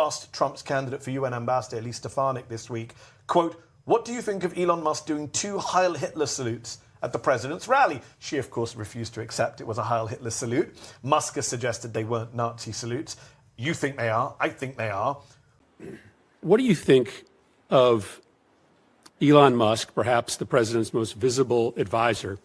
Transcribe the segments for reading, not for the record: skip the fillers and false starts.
asked Trump's candidate for UN Ambassador, Elise Stefanik, this week, quote, "What do you think of Elon Musk doing 2 Heil Hitler salutes at the president's rally?" She, of course, refused to accept it was a Heil Hitler salute. Musk has suggested they weren't Nazi salutes. You think they are. I think they are. What do you think of Elon Musk, perhaps the president's most visible advisor,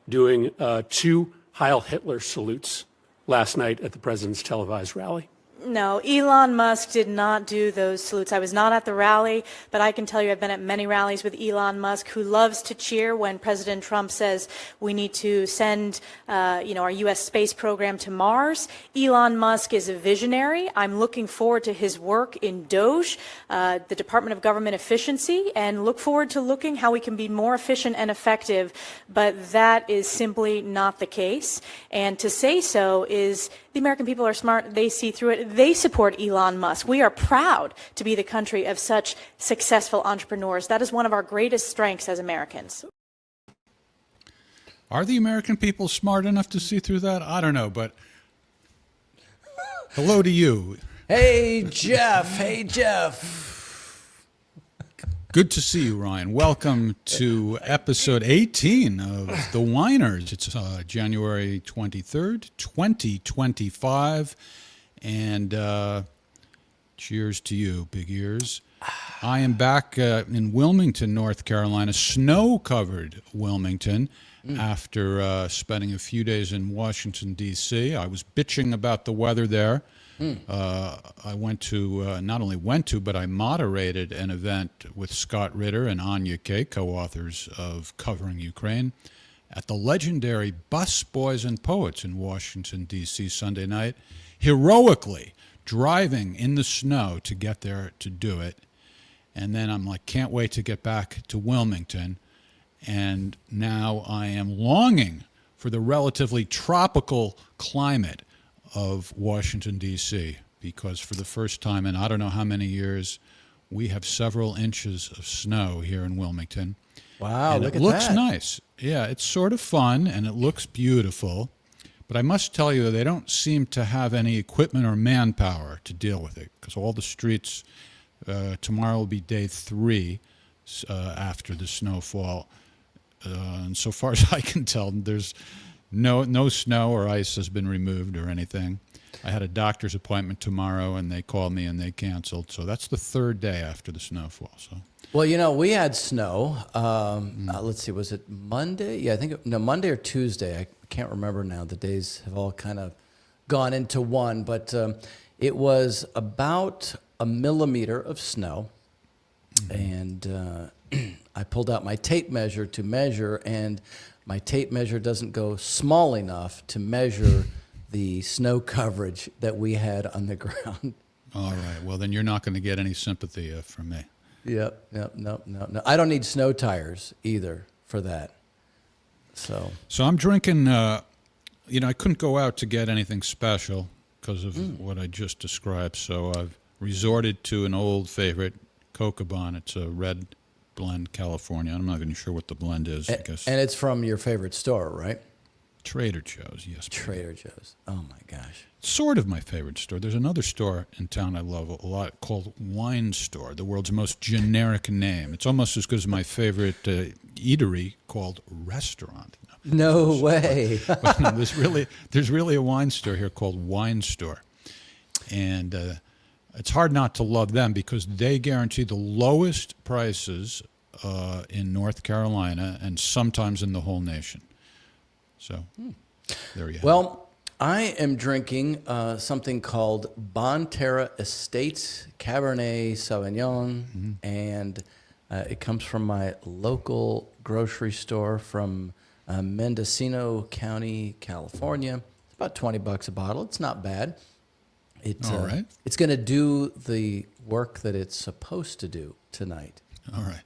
doing 2 Heil Hitler salutes last night at the president's televised rally? No, Elon Musk did not do those salutes. I was not at the rally, but I can tell you I've been at many rallies with Elon Musk, who loves to cheer when President Trump says we need to send, our U.S. space program to Mars. Elon Musk is a visionary. I'm looking forward to his work in DOGE, the Department of Government Efficiency, and look forward to looking how we can be more efficient and effective. But that is simply not the case. And to say so is the American people are smart. They see through it. They support Elon Musk. We are proud to be the country of such successful entrepreneurs. That is one of our greatest strengths as Americans. Are the American people smart enough to see through that? I don't know, but hello to you. Hey, Jeff. Hey, Jeff. Good to see you, Ryan. Welcome to episode 18 of The Whiners. It's January 23rd, 2025. And cheers to you, big ears. I am back in Wilmington, North Carolina, snow-covered Wilmington, after spending a few days in Washington, D.C. I was bitching about the weather there. I went to, not only went to, but I moderated an event with Scott Ritter and Anya Kay, co-authors of Covering Ukraine, at the legendary Bus Boys and Poets in Washington, D.C. Sunday night, heroically driving in the snow to get there to do it. And then I'm like, can't wait to get back to Wilmington. And now I am longing for the relatively tropical climate of Washington, D.C., because for the first time in I don't know how many years, we have several inches of snow here in Wilmington. Wow, and look it at looks that. nice. Yeah, it's sort of fun, and it looks beautiful. But I must tell you, they don't seem to have any equipment or manpower to deal with it, because all the streets, tomorrow will be day 3 after the snowfall. And so far as I can tell, there's no snow or ice has been removed or anything. I had a doctor's appointment tomorrow, and they called me and they canceled. So that's the 3rd day after the snowfall. So, Well, we had snow. Let's see, was it Monday? Yeah, Monday or Tuesday. I can't remember now. The days have all kind of gone into one. But it was about 1 millimeter of snow. And I pulled out my tape measure to measure, and my tape measure doesn't go small enough to measure the snow coverage that we had on the ground. all right. Well, then you're not going to get any sympathy from me. No. I don't need snow tires either for that. So I'm drinking, I couldn't go out to get anything special because of what I just described. So I've resorted to an old favorite, Cocobon. It's a red blend California. I'm not even sure what the blend is. I guess. And it's from your favorite store, right? Trader Joe's, yes. Trader Joe's. Oh, my gosh. Sort of my favorite store. There's another store in town I love a lot called Wine Store, the world's most generic name. It's almost as good as my favorite eatery called Restaurant. No way. But no, there's really a wine store here called Wine Store. And it's hard not to love them because they guarantee the lowest prices in North Carolina and sometimes in the whole nation. So there you have it. Well, I am drinking something called Bonterra Estates Cabernet Sauvignon, and it comes from my local grocery store from Mendocino County, California. It's about $20 a bottle. It's not bad. All right. It's going to do the work that it's supposed to do tonight. All right.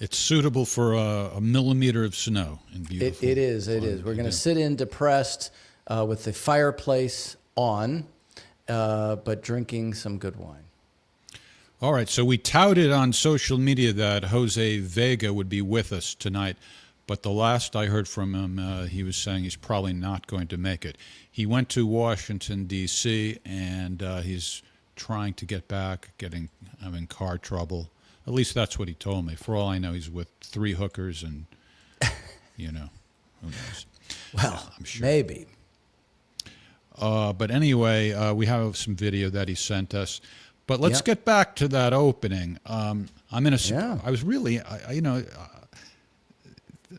It's suitable for a millimeter of snow in beautiful. It is. We're going to sit in depressed with the fireplace on, but drinking some good wine. All right. So we touted on social media that Jose Vega would be with us tonight. But the last I heard from him, he was saying he's probably not going to make it. He went to Washington, D.C., and he's trying to get back, having car trouble. At least that's what he told me. For all I know, he's with 3 hookers and, who knows. Well, I'm sure. maybe. But anyway, we have some video that he sent us. But let's get back to that opening. I was really,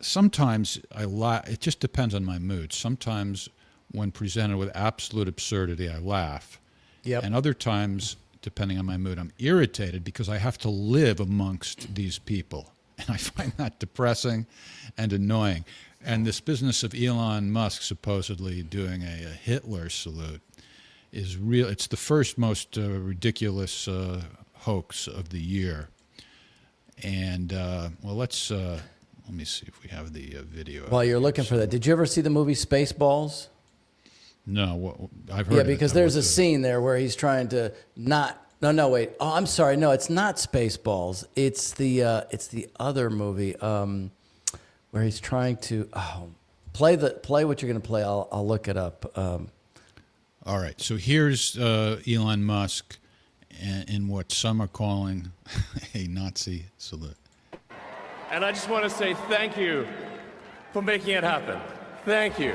sometimes I laugh. It just depends on my mood. Sometimes when presented with absolute absurdity, I laugh. Yep. And other times, depending on my mood, I'm irritated because I have to live amongst these people. And I find that depressing and annoying. And this business of Elon Musk supposedly doing a Hitler salute is real. It's the first most ridiculous hoax of the year. And, let me see if we have the video. While you're looking for that, did you ever see the movie Spaceballs? No, I've heard Yeah, of it. because there's a scene there where he's trying to not. No, wait. Oh, I'm sorry. No, it's not Spaceballs. It's the other movie where he's trying to play what you're going to play. I'll look it up. All right. So here's Elon Musk in what some are calling a Nazi salute. And I just want to say thank you for making it happen. Thank you.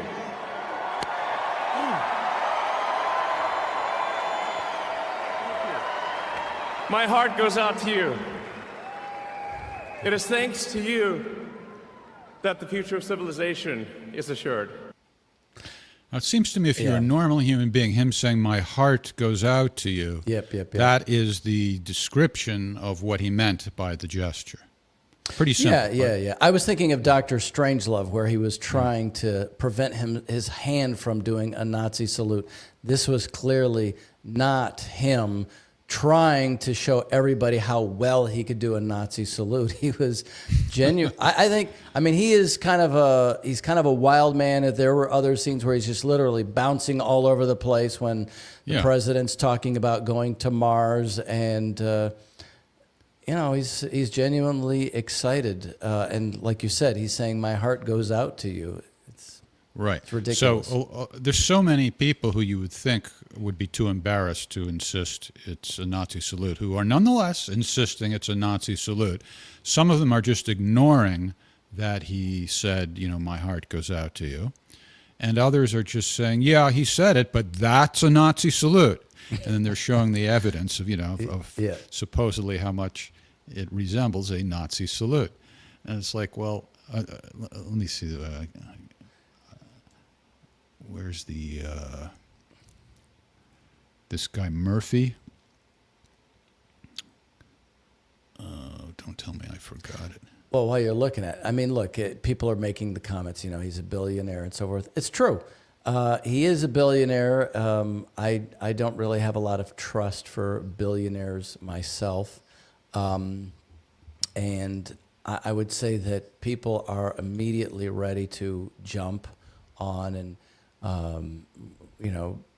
My heart goes out to you. It is thanks to you that the future of civilization is assured. Now, it seems to me if you're a normal human being, him saying, my heart goes out to you, Yep. that is the description of what he meant by the gesture. Pretty simple. Yeah. I was thinking of Dr. Strangelove, where he was trying to prevent his hand from doing a Nazi salute. This was clearly not him trying to show everybody how well he could do a Nazi salute. He was genuine. I mean, he's kind of a wild man. If there were other scenes where he's just literally bouncing all over the place when the president's talking about going to Mars, and he's genuinely excited. And like you said, he's saying, "My heart goes out to you." Right. It's ridiculous. So there's so many people who you would think would be too embarrassed to insist it's a Nazi salute, who are nonetheless insisting it's a Nazi salute. Some of them are just ignoring that he said, my heart goes out to you. And others are just saying, yeah, he said it, but that's a Nazi salute. And then they're showing the evidence of, supposedly how much it resembles a Nazi salute. And it's like, well, let me see. Where's the this guy Murphy? Don't tell me I forgot it. Well, while you're looking at it, I mean, look, people are making the comments, he's a billionaire and so forth. It's true. He is a billionaire. I don't really have a lot of trust for billionaires myself. And I would say that people are immediately ready to jump on and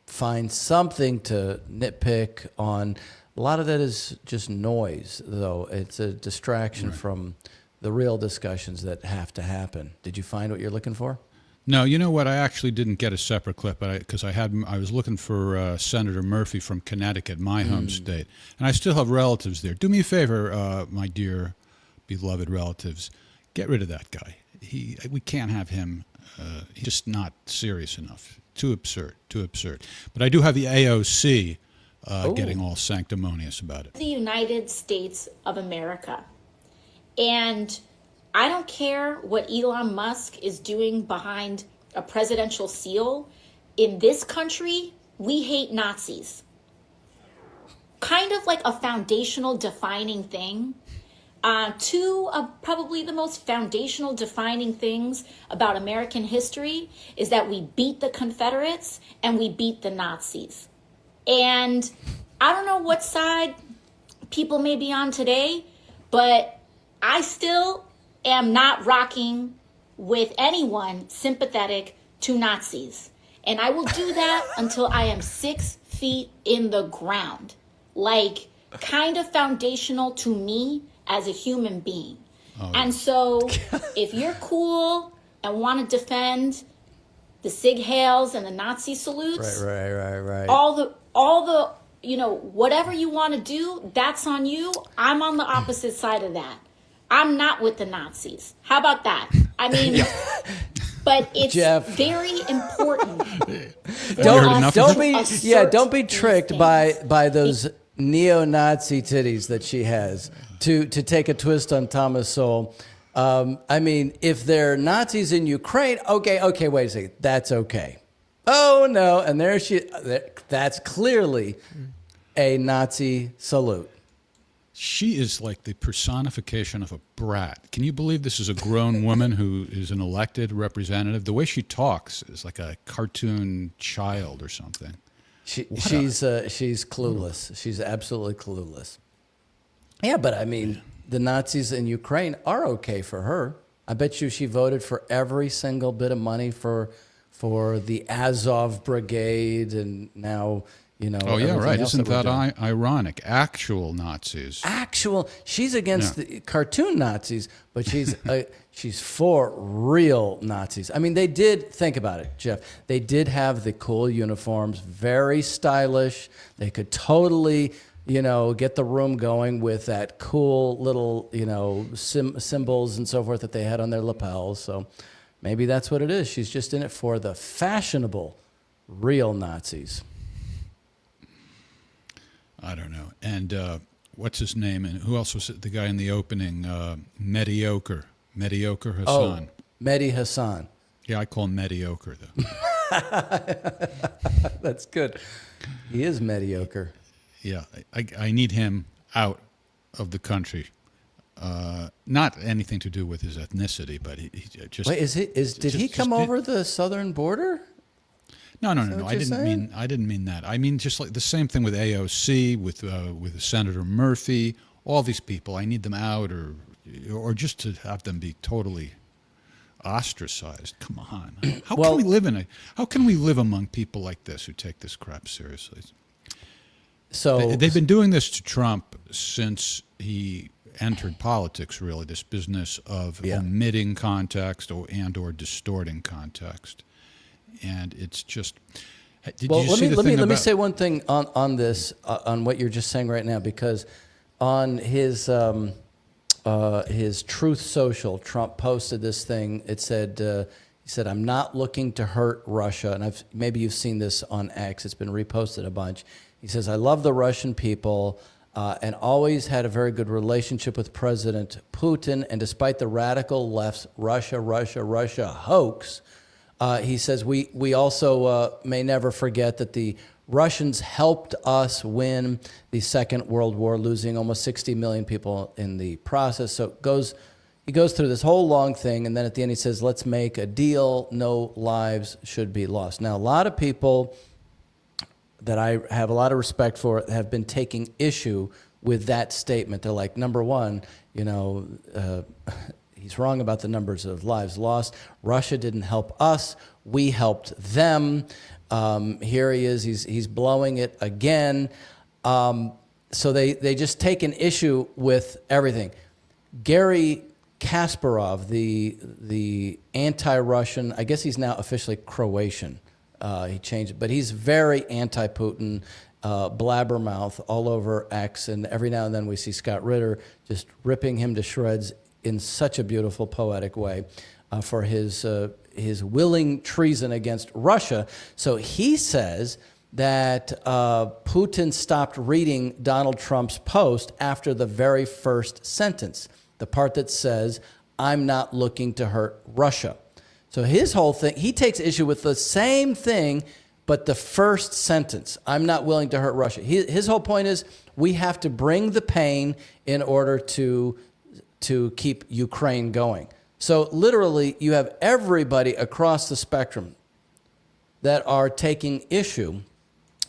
find something to nitpick on. A lot of that is just noise, though. It's a distraction from the real discussions that have to happen. Did you find what you're looking for? No, you know what? I actually didn't get a separate clip, because I was looking for Senator Murphy from Connecticut, my home state, and I still have relatives there. Do me a favor, my dear, beloved relatives, get rid of that guy. We can't have him. He's just not serious enough. Too absurd. But I do have the AOC getting all sanctimonious about it. The United States of America. And I don't care what Elon Musk is doing behind a presidential seal. In this country, we hate Nazis. Kind of like a foundational defining thing. Two of probably the most foundational defining things about American history is that we beat the Confederates and we beat the Nazis. And I don't know what side people may be on today, but I still am not rocking with anyone sympathetic to Nazis. And I will do that until I am 6 feet in the ground. Like, kind of foundational to me as a human being. And so if you're cool and want to defend the Sig Heils and the Nazi salutes, right. all whatever you want to do, that's on you. I'm on the opposite side of that. I'm not with the Nazis. How about that? I mean, but it's Jeff. very important. Don't be tricked by those neo-Nazi titties that she has to take a twist on Thomas Sowell. I mean, if they're Nazis in Ukraine, okay, wait a second, that's okay. Oh no, and that's clearly a Nazi salute. She is like the personification of a brat. Can you believe this is a grown woman who is an elected representative? The way she talks is like a cartoon child or something. She's clueless. She's absolutely clueless. Yeah, but I mean, the Nazis in Ukraine are okay for her. I bet you she voted for every single bit of money for the Azov Brigade, and now, Oh yeah, right. Isn't that ironic? Actual Nazis. She's against the cartoon Nazis, but she's for real Nazis. I mean, they did, think about it, Jeff. They did have the cool uniforms, very stylish. They could totally, get the room going with that cool little, symbols and so forth that they had on their lapels. So maybe that's what it is. She's just in it for the fashionable, real Nazis. I don't know. And what's his name? And who else was it? The guy in the opening? Mediocre Hassan. Oh, Mehdi Hassan. Yeah, I call him mediocre, though. That's good. He is mediocre. Yeah, I need him out of the country. Not anything to do with his ethnicity, but he just. Wait, did he come over the southern border? No. I didn't mean that. I mean just like the same thing with AOC, with Senator Murphy. All these people, I need them out, or just to have them be totally ostracized. Come on, how can we live among people like this who take this crap seriously? So they've been doing this to Trump since he entered politics. Really, this business of omitting context or distorting context. And it's just. Let me say one thing on this, on what you're just saying right now, because on his Truth Social, Trump posted this thing. It said, he said, "I'm not looking to hurt Russia," and maybe you've seen this on X. It's been reposted a bunch. He says, "I love the Russian people." And always had a very good relationship with President Putin, and despite the radical left's Russia hoax. He says, we also may never forget that the Russians helped us win the Second World War, losing almost 60 million people in the process. So he goes through this whole long thing, and then at the end he says, let's make a deal. No lives should be lost. Now, a lot of people that I have a lot of respect for have been taking issue with that statement. They're like, number one, he's wrong about the numbers of lives lost. Russia didn't help us. We helped them. Here he is. He's blowing it again. So they just take an issue with everything. Gary Kasparov, the anti-Russian, I guess he's now officially Croatian. He changed it, but he's very anti-Putin, blabbermouth all over X, and every now and then we see Scott Ritter just ripping him to shreds in such a beautiful, poetic way for his willing treason against Russia. So he says that Putin stopped reading Donald Trump's post after the very first sentence, the part that says, "I'm not looking to hurt Russia." So his whole thing, he takes issue with the same thing, but the first sentence, "I'm not willing to hurt Russia." His whole point is we have to bring the pain in order to keep Ukraine going. So literally, you have everybody across the spectrum that are taking issue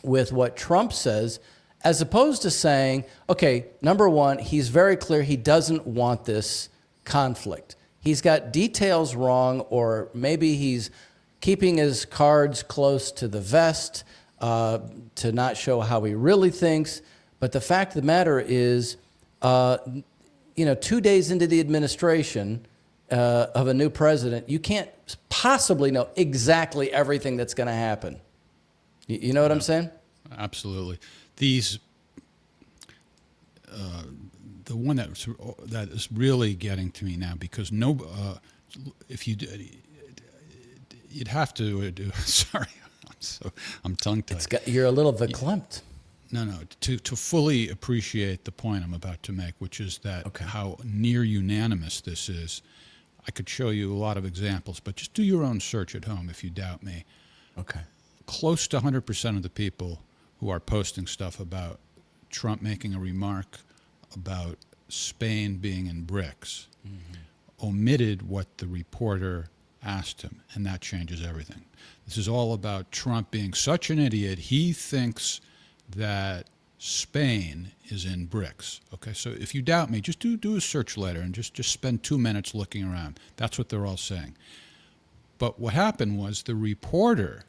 with what Trump says, as opposed to saying, okay, number one, he's very clear he doesn't want this conflict. He's got details wrong, or maybe he's keeping his cards close to the vest to not show how he really thinks. But the fact of the matter is, 2 days into the administration of a new president, you can't possibly know exactly everything that's going to happen. You know what I'm saying? Absolutely. these the one that is really getting to me now, because if you'd have to do. Sorry, I'm tongue-tied. You're a little verklempt. No. To fully appreciate the point I'm about to make, which is that how near unanimous this is. I could show you a lot of examples, but just do your own search at home if you doubt me. Okay. Close to 100% of the people who are posting stuff about Trump making a remark about Spain being in BRICS omitted what the reporter asked him, and that changes everything. This is all about Trump being such an idiot, he thinks that Spain is in BRICS. Okay, so if you doubt me, just do a search later and just spend 2 minutes looking around. That's what they're all saying. But what happened was the reporter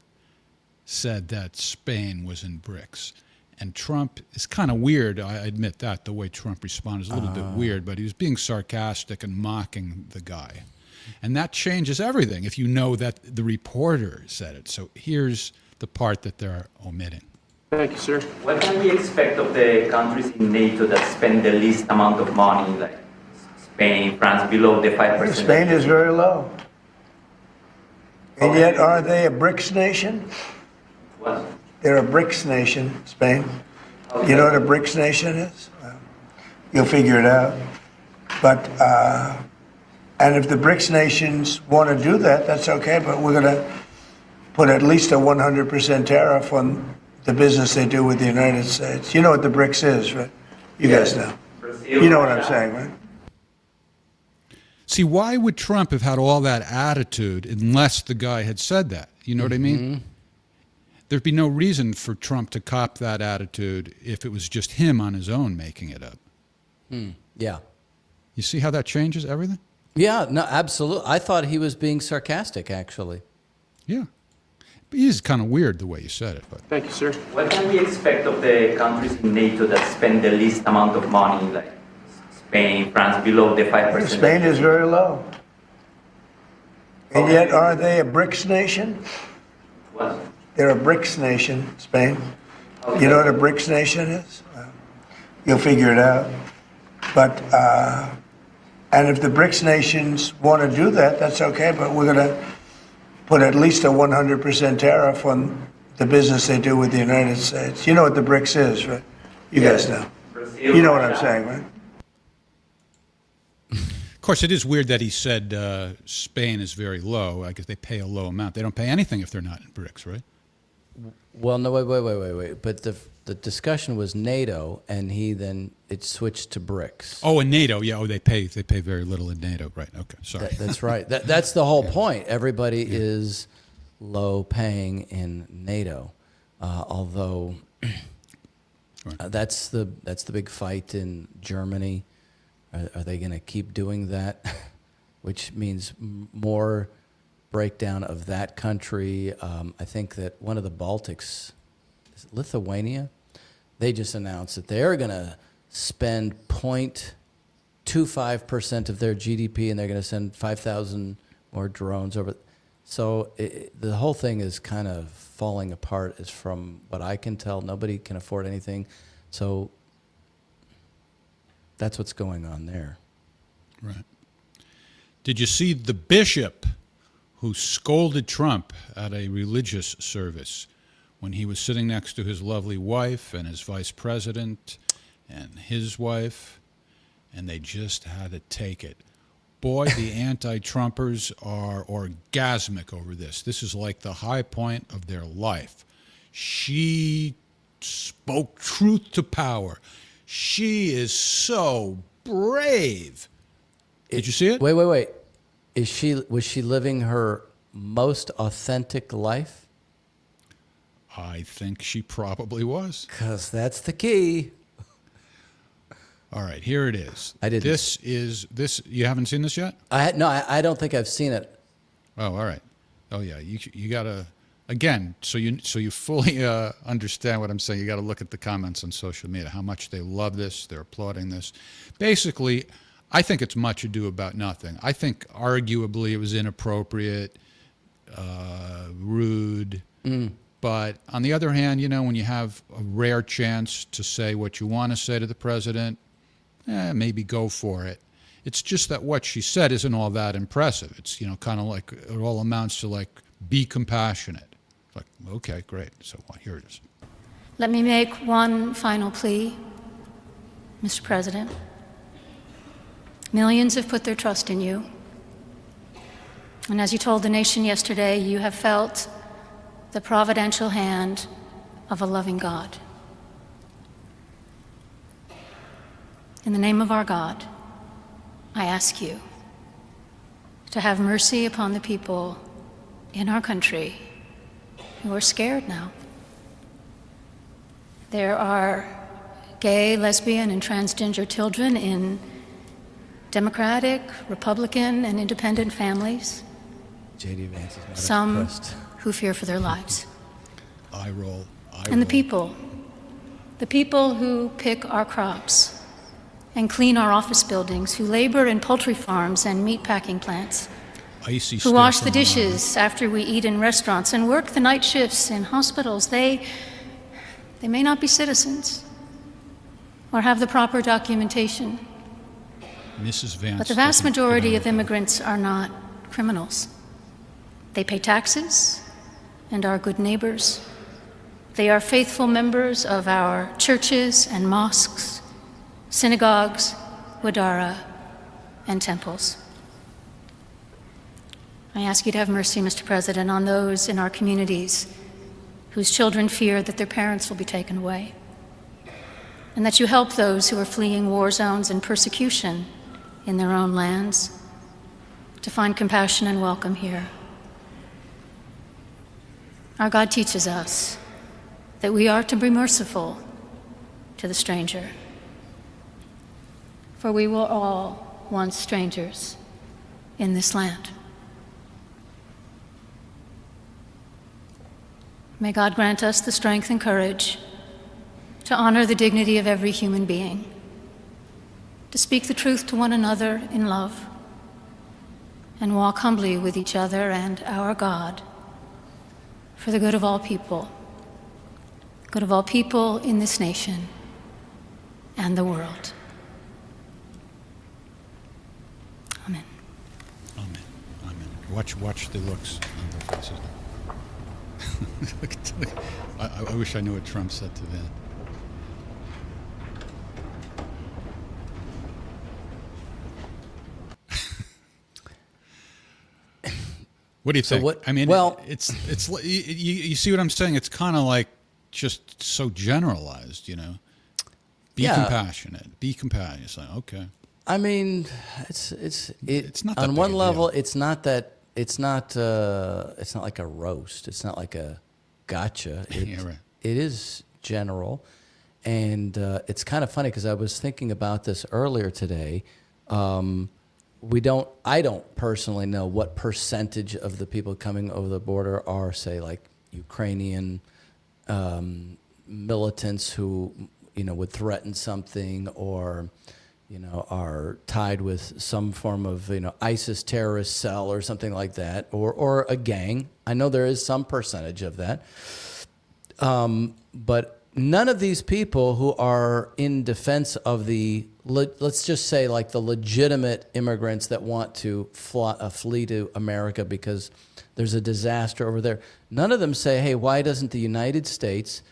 said that Spain was in BRICS. And Trump is kind of weird, I admit that, the way Trump responded is a little bit weird, but he was being sarcastic and mocking the guy. And that changes everything if you know that the reporter said it. So here's the part that they're omitting. Thank you, sir. What can we expect of the countries in NATO that spend the least amount of money, like Spain, France, below the 5%? Spain is very low. And yet, are they a BRICS nation? What? They're a BRICS nation, Spain. Okay. You know what a BRICS nation is? You'll figure it out. But, and if the BRICS nations want to do that, that's okay, but we're going to put at least a 100% tariff on the business they do with the United States. You know what the BRICS is, right? You guys know. Brazil, You know what I'm saying, right? See, why would Trump have had all that attitude unless the guy had said that? You know what I mean? There'd be no reason for Trump to cop that attitude if it was just him on his own making it up. Yeah. You see how that changes everything? Yeah, no, absolutely. I thought he was being sarcastic, actually. Yeah. But he's kind of weird the way you said it. But Thank you, sir. What can we expect of the countries in NATO that spend the least amount of money, like Spain, France, below the 5%? Spain is very low. And yet, are they a BRICS nation? What? They're a BRICS nation, Spain. Okay. You know what a BRICS nation is? You'll figure it out. But, and if the BRICS nations want to do that, that's okay, but we're going to put at least a 100% tariff on the business they do with the United States. You know what the BRICS is, right? You guys know. Brazil, You know what I'm saying, right? of course, it is weird that he said Spain is very low. I guess they pay a low amount. They don't pay anything if they're not in BRICS, right? Well, no, wait. But the discussion was NATO, and it switched to BRICS. Oh, in NATO, yeah. Oh, they pay very little in NATO, right? Okay, sorry. That's right. That's the whole point. Everybody is low paying in NATO, although that's the big fight in Germany. Are they going to keep doing that? Which means more breakdown of that country. I think that one of the Baltics, Lithuania, they just announced that they're going to spend 0.25% of their GDP, and they're going to send 5,000 more drones over. So the whole thing is kind of falling apart, as from what I can tell. Nobody can afford anything. So that's what's going on there. Right. Did you see the bishop who scolded Trump at a religious service when he was sitting next to his lovely wife and his vice president and his wife, and they just had to take it? Boy, the anti-Trumpers are orgasmic over this. This is like the high point of their life. She spoke truth to power. She is so brave. Did you see it? Wait. Was she living her most authentic life? I think she probably was. Because that's the key. All right, here it is. I didn't. This. You haven't seen this yet? I don't think I've seen it. Oh, all right. Oh, yeah. You gotta, again. So you fully understand what I'm saying. You got to look at the comments on social media. How much they love this. They're applauding this. Basically, I think it's much ado about nothing. I think arguably it was inappropriate, rude. But on the other hand, when you have a rare chance to say what you want to say to the president, maybe go for it. It's just that what she said isn't all that impressive. It's, kind of like it all amounts to like, be compassionate. It's like, okay, great. So here it is. Let me make one final plea, Mr. President. Millions have put their trust in you. And as you told the nation yesterday, you have felt the providential hand of a loving God. In the name of our God, I ask you to have mercy upon the people in our country who are scared now. There are gay, lesbian, and transgender children in Democratic, Republican, and independent families. J.D. Vance is not Some impressed. who fear for their lives. Eye roll. And the people who pick our crops and clean our office buildings, who labor in poultry farms and meat packing plants, Icy who wash stuff the on dishes after we eat in restaurants and work the night shifts in hospitals, they may not be citizens or have the proper documentation, Mrs. Vance. but the vast doesn't majority get of immigrants are not criminals. They pay taxes and are good neighbors. They are faithful members of our churches and mosques, synagogues, wadara, and temples. I ask you to have mercy, Mr. President, on those in our communities whose children fear that their parents will be taken away, and that you help those who are fleeing war zones and persecution in their own lands to find compassion and welcome here. Our God teaches us that we are to be merciful to the stranger, for we were all once strangers in this land. May God grant us the strength and courage to honor the dignity of every human being, to speak the truth to one another in love, and walk humbly with each other and our God for the good of all people in this nation and the world. Amen. Amen. Amen. Watch the looks on their faces. I wish I knew what Trump said to that. What do you think? I mean, it's you see what I'm saying? It's kind of like just so generalized, Be compassionate. Be compassionate. It's like, okay. I mean, it's not on that one big a level. deal. It's not like a roast. It's not like a gotcha. Yeah, right. It is general, and it's kind of funny because I was thinking about this earlier today. I don't personally know what percentage of the people coming over the border are, say, like Ukrainian militants who, would threaten something or, are tied with some form of, ISIS terrorist cell or something like that, or a gang. I know there is some percentage of that. But none of these people who are in defense of let's just say like the legitimate immigrants that want to flee to America because there's a disaster over there, none of them say, hey, why doesn't the United States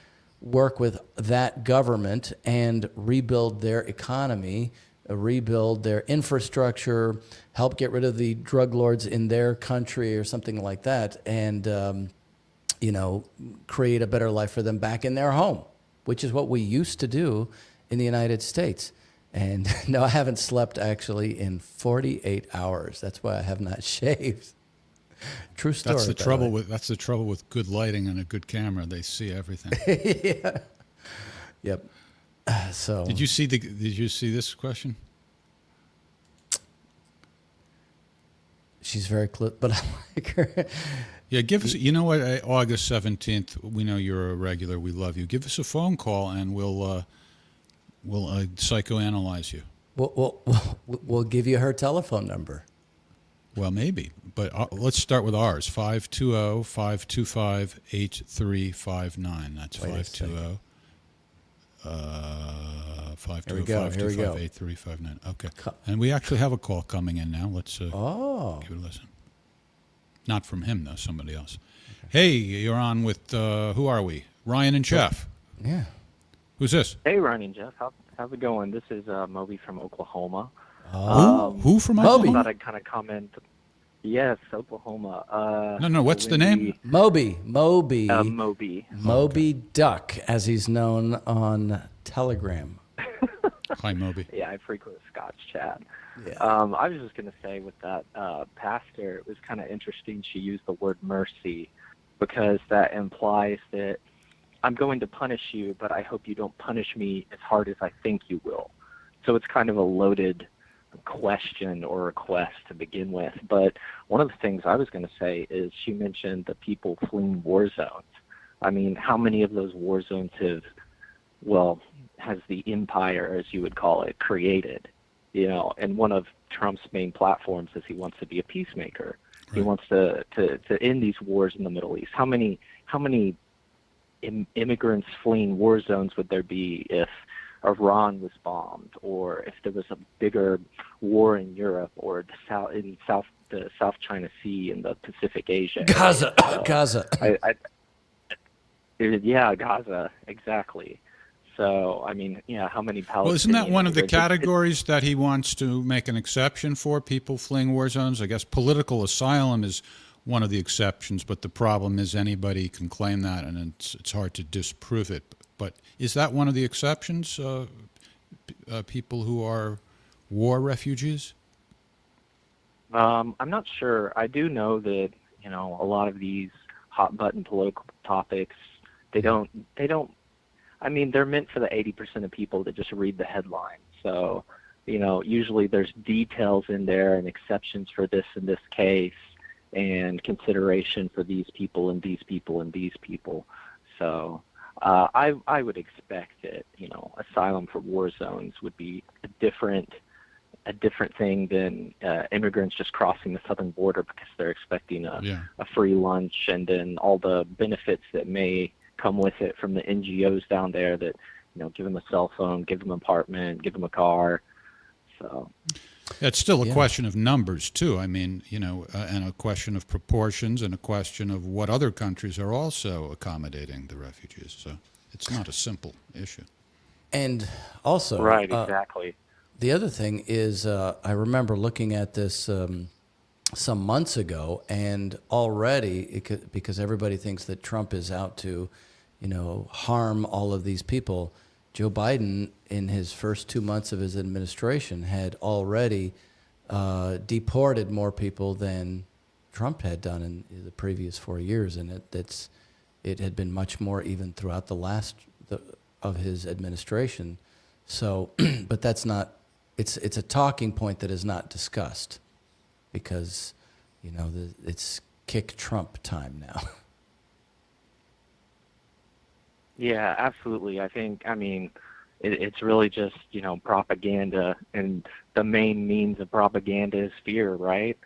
work with that government and rebuild their economy, rebuild their infrastructure, help get rid of the drug lords in their country or something like that, and create a better life for them back in their home, which is what we used to do in the United States. And no, I haven't slept actually in 48 hours. That's why I have not shaved. True story. That's the trouble with good lighting and a good camera. They see everything. Yeah. Yep. So Did you see this question? She's very close, but I like her. Yeah, give us. You know what? August 17th. We know you're a regular. We love you. Give us a phone call, and we'll psychoanalyze you. We'll give you her telephone number. Well, maybe. But let's start with ours. 520-525-8359. That's Wait a 520. 520-525-8359. Okay. And we actually have a call coming in now. Let's give it a listen. Not from him, though. Somebody else. Okay. Hey, you're on with, who are we? Ryan and Jeff. Yeah. Who's this? Hey, Ryan and Jeff. How's it going? This is Moby from Oklahoma. Who from Oklahoma? I thought I'd kind of comment. Yes, Oklahoma. No. What's the name? Moby. Moby. Moby Duck, as he's known on Telegram. Hi, Moby. Yeah, I frequent Scott's chat. Yeah. I was just going to say with that pastor, it was kind of interesting she used the word mercy, because that implies that I'm going to punish you, but I hope you don't punish me as hard as I think you will. So it's kind of a loaded question or request to begin with. But one of the things I was going to say is she mentioned the people fleeing war zones. I mean, how many of those war zones has the empire, as you would call it, created? And one of Trump's main platforms is he wants to be a peacemaker. Right. He wants to end these wars in the Middle East. How many immigrants fleeing war zones would there be if Iran was bombed, or if there was a bigger war in Europe, or the South China Sea and the Pacific Asia? Gaza. Gaza, exactly. So, I mean, how many Palestinians? Well, isn't that one of the categories that he wants to make an exception for, people fleeing war zones? I guess political asylum is one of the exceptions, but the problem is anybody can claim that, and it's hard to disprove it. But is that one of the exceptions, people who are war refugees? I'm not sure. I do know that, a lot of these hot-button political topics, they don't. I mean, they're meant for the 80% of people that just read the headline. So, usually there's details in there and exceptions for this in this case, and consideration for these people and these people and these people. So I would expect that, asylum for war zones would be a different thing than immigrants just crossing the southern border because they're expecting a free lunch, and then all the benefits that may come with it from the NGOs down there that, give them a cell phone, give them an apartment, give them a car. So it's still a question of numbers too. I mean, and a question of proportions, and a question of what other countries are also accommodating the refugees. So it's not a simple issue. And also, right, exactly. The other thing is, I remember looking at this some months ago, and already, because everybody thinks that Trump is out to, harm all of these people, Joe Biden, in his first 2 months of his administration, had already deported more people than Trump had done in the previous 4 years, and it had been much more even throughout the last of his administration. So, but that's not. It's a talking point that is not discussed, because it's kick Trump time now. Yeah, absolutely. It's really just, propaganda, and the main means of propaganda is fear, right?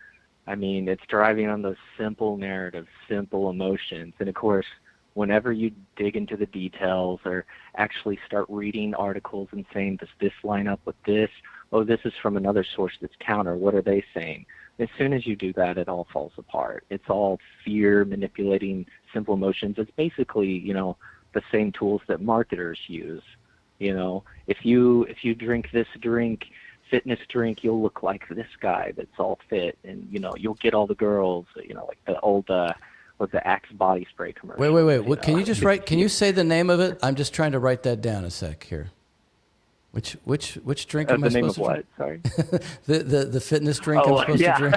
I mean, it's driving on those simple narratives, simple emotions. And of course, whenever you dig into the details or actually start reading articles and saying, does this line up with this? Oh, this is from another source that's counter. What are they saying? As soon as you do that, it all falls apart. It's all fear, manipulating simple emotions. It's basically, the same tools that marketers use. If you drink this drink, fitness drink, you'll look like this guy that's all fit, and you'll get all the girls. Like the old the Axe body spray commercial. Wait. What, can you just write? Can you say the name of it? I'm just trying to write that down a sec here. Which drink am I supposed to drink? The name of what? Sorry. the fitness drink I'm supposed to drink.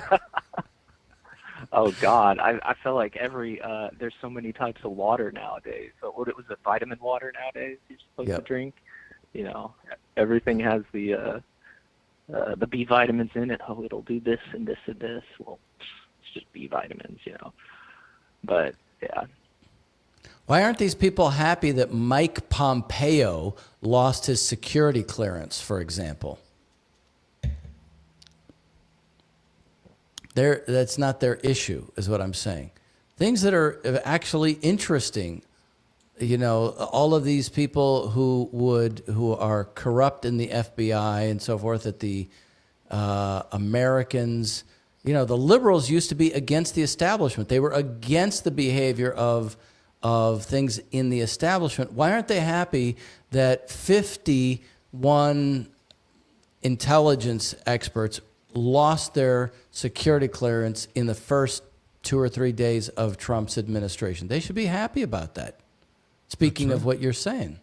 Oh God, I feel like there's so many types of water nowadays. So what was it, vitamin water nowadays you're supposed to drink? Everything has the B vitamins in it. Oh, it'll do this and this and this. Well, it's just B vitamins, But yeah. Why aren't these people happy that Mike Pompeo lost his security clearance, for example? That's not their issue, is what I'm saying. Things that are actually interesting, all of these people who are corrupt in the FBI and so forth, that the Americans, the liberals used to be against the establishment. They were against the behavior of things in the establishment. Why aren't they happy that 51 intelligence experts lost their security clearance in the first 2 or 3 days of Trump's administration? They should be happy about that. Speaking of what you're saying.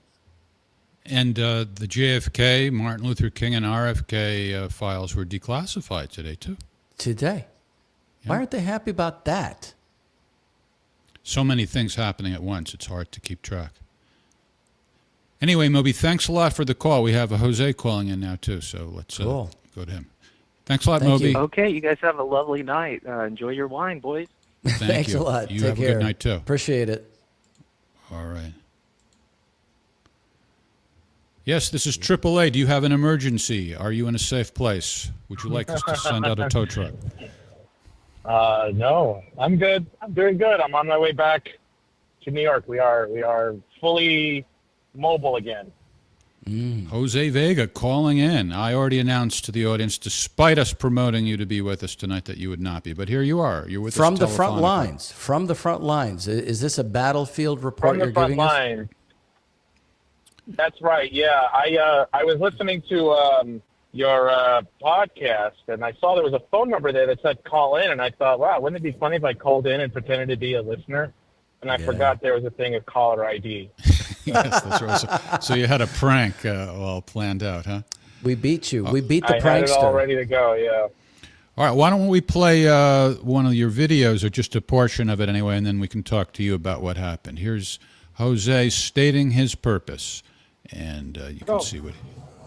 And the JFK, Martin Luther King, and RFK files were declassified today, too. Today. Yeah. Why aren't they happy about that? So many things happening at once, it's hard to keep track. Anyway, Moby, thanks a lot for the call. We have a Jose calling in now, too, so let's go to him. Thanks a lot, Moby. You. Okay, you guys have a lovely night. Enjoy your wine, boys. Thanks a lot. You Take have care. a good night, too. Appreciate it. All right. Yes, this is AAA. Do you have an emergency? Are you in a safe place? Would you like us to send out a tow truck? No, I'm good. I'm doing good. I'm on my way back to New York. We are fully mobile again. Jose Vega calling in. I already announced to the audience, despite us promoting you to be with us tonight, that you would not be. But here you are. You're with us from the front lines. From the front lines. Is this a battlefield report you're giving us? From the front lines. That's right. Yeah, I was listening to your podcast, and I saw there was a phone number there that said call in, and I thought, wow, wouldn't it be funny if I called in and pretended to be a listener? And I forgot there was a thing of caller ID. Yes, that's right. So you had a prank all planned out, huh? We beat you. We beat the prankster. I had it all ready to go, yeah. All right, why don't we play one of your videos, or just a portion of it anyway, and then we can talk to you about what happened. Here's Jose stating his purpose, and you can see what...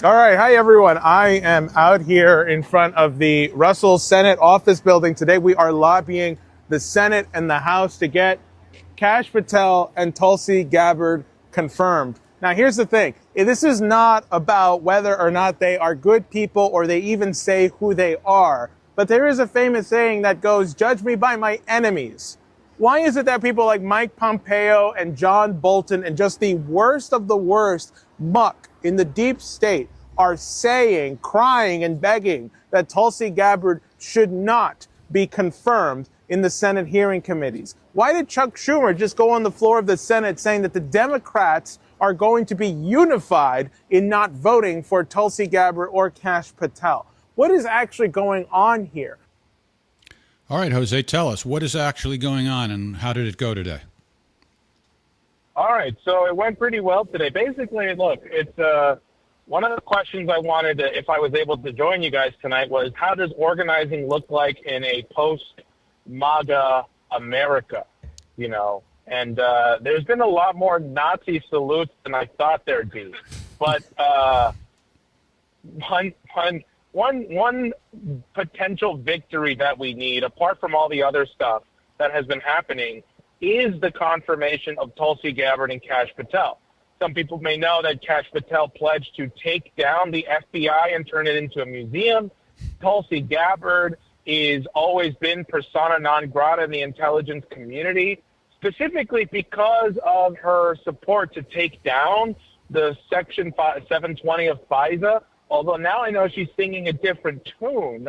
All right. Hi, everyone. I am out here in front of the Russell Senate office building. Today, we are lobbying the Senate and the House to get Kash Patel and Tulsi Gabbard confirmed. Now, here's the thing. This is not about whether or not they are good people or they even say who they are. But there is a famous saying that goes, judge me by my enemies. Why is it that people like Mike Pompeo and John Bolton and just the worst of the worst muck in the deep state are saying, crying and begging that Tulsi Gabbard should not be confirmed in the Senate hearing committees? Why did Chuck Schumer just go on the floor of the Senate saying that the Democrats are going to be unified in not voting for Tulsi Gabbard or Kash Patel? What is actually going on here? All right, Jose, tell us, what is actually going on and how did it go today? All right, so it went pretty well today. Basically, look, it's one of the questions I wanted to, if I was able to join you guys tonight, was how does organizing look like in a post-MAGA America, you know? And there's been a lot more Nazi salutes than I thought there'd be. But one potential victory that we need, apart from all the other stuff that has been happening, is the confirmation of Tulsi Gabbard and Kash Patel. Some people may know that Kash Patel pledged to take down the FBI and turn it into a museum. Tulsi Gabbard is always been persona non grata in the intelligence community, specifically because of her support to take down the Section 720 of FISA. Although now I know she's singing a different tune,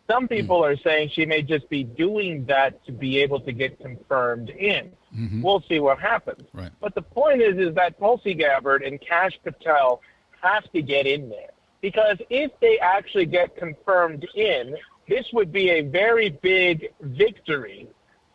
some people are saying she may just be doing that to be able to get confirmed in. Mm-hmm. We'll see what happens. Right. But the point is that Tulsi Gabbard and Kash Patel have to get in there. Because if they actually get confirmed in, this would be a very big victory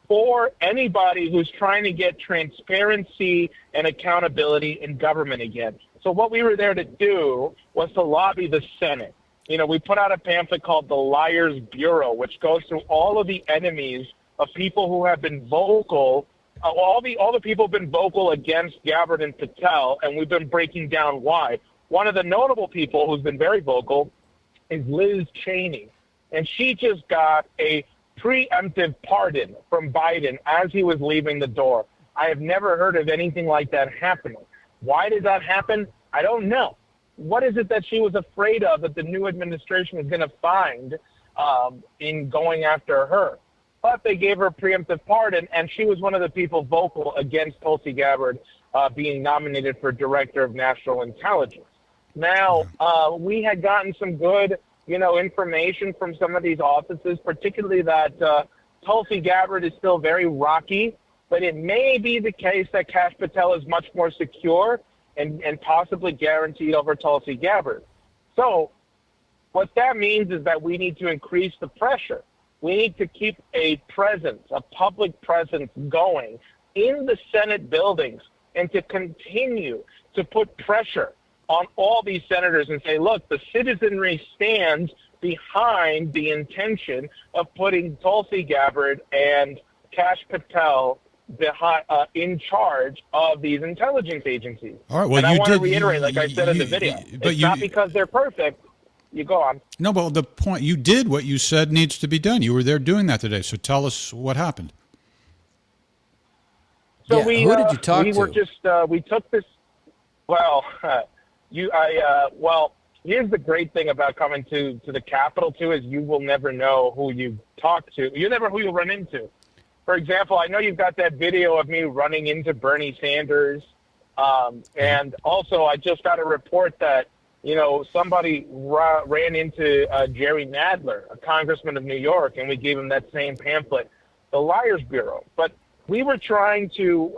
for anybody who's trying to get transparency and accountability in government again. So what we were there to do was to lobby the Senate. You know, we put out a pamphlet called the Liars Bureau, which goes through all of the enemies of people who have been vocal, all the people have been vocal against Gabbard and Patel, and we've been breaking down why. One of the notable people who's been very vocal is Liz Cheney, and she just got a preemptive pardon from Biden as he was leaving the door. I have never heard of anything like that happening. Why did that happen? I don't know. What is it that she was afraid of that the new administration was going to find in going after her. But they gave her a preemptive pardon, and she was one of the people vocal against Tulsi Gabbard being nominated for Director of National Intelligence. Now, we had gotten some good, information from some of these offices, particularly that Tulsi Gabbard is still very rocky, but it may be the case that Kash Patel is much more secure and possibly guaranteed over Tulsi Gabbard. So what that means is that we need to increase the pressure. We need to keep a presence, a public presence going in the Senate buildings and to continue to put pressure on all these senators and say, look, the citizenry stands behind the intention of putting Tulsi Gabbard and Kash Patel in charge of these intelligence agencies. All right, well, and I want to reiterate, like I said in the video, it's not because they're perfect. You go on. No, but the point, you did what you said needs to be done. You were there doing that today. So tell us what happened. So who did you talk to? We were just, we took this, well, here's the great thing about coming to the Capitol, too, is you will never know who you talk to. You never know who you'll run into. For example, I know you've got that video of me running into Bernie Sanders. And also, I just got a report that, somebody ran into Jerry Nadler, a congressman of New York, and we gave him that same pamphlet, The Liars Bureau. But we were trying to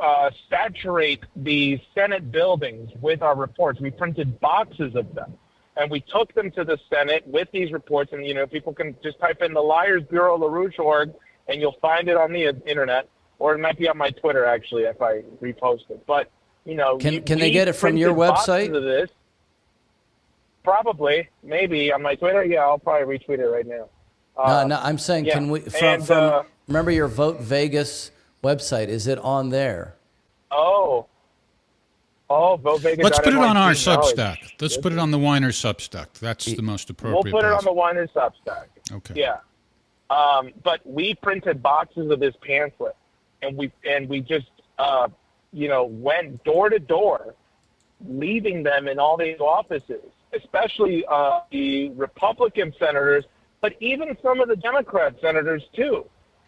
saturate the Senate buildings with our reports. We printed boxes of them, and we took them to the Senate with these reports. And, people can just type in the Liars Bureau LaRouche.org, and you'll find it on the internet, or it might be on my Twitter, actually, if I repost it. But, Can they get it from your website? Of this. Probably, maybe on my Twitter. Yeah, I'll probably retweet it right now. No, I'm saying, can we from remember your Vote Vegas website? Is it on there? Vote Vegas. Let's put it on our Substack. Let's put it on the Weiner Substack. That's the most appropriate. We'll put it on the Weiner Substack. Okay. Yeah. But we printed boxes of this pamphlet, and we just went door to door, leaving them in all these offices, especially the Republican senators, but even some of the Democrat senators too.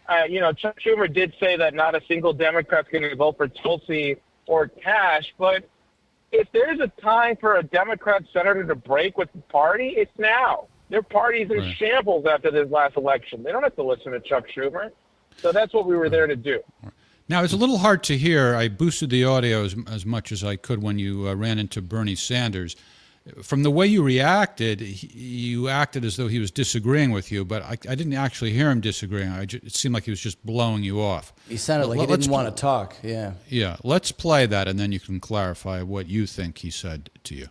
Chuck Schumer did say that not a single Democrat's going to vote for Tulsi or Kash, but if there's a time for a Democrat senator to break with the party, it's now. Their party's in shambles after this last election. They don't have to listen to Chuck Schumer. So that's what we were there to do. Now, it's a little hard to hear. I boosted the audio as much as I could when you ran into Bernie Sanders. From the way you reacted, you acted as though he was disagreeing with you, but I didn't actually hear him disagreeing. It seemed like he was just blowing you off. He sounded like he didn't want to talk, yeah. Yeah, let's play that, and then you can clarify what you think he said to you.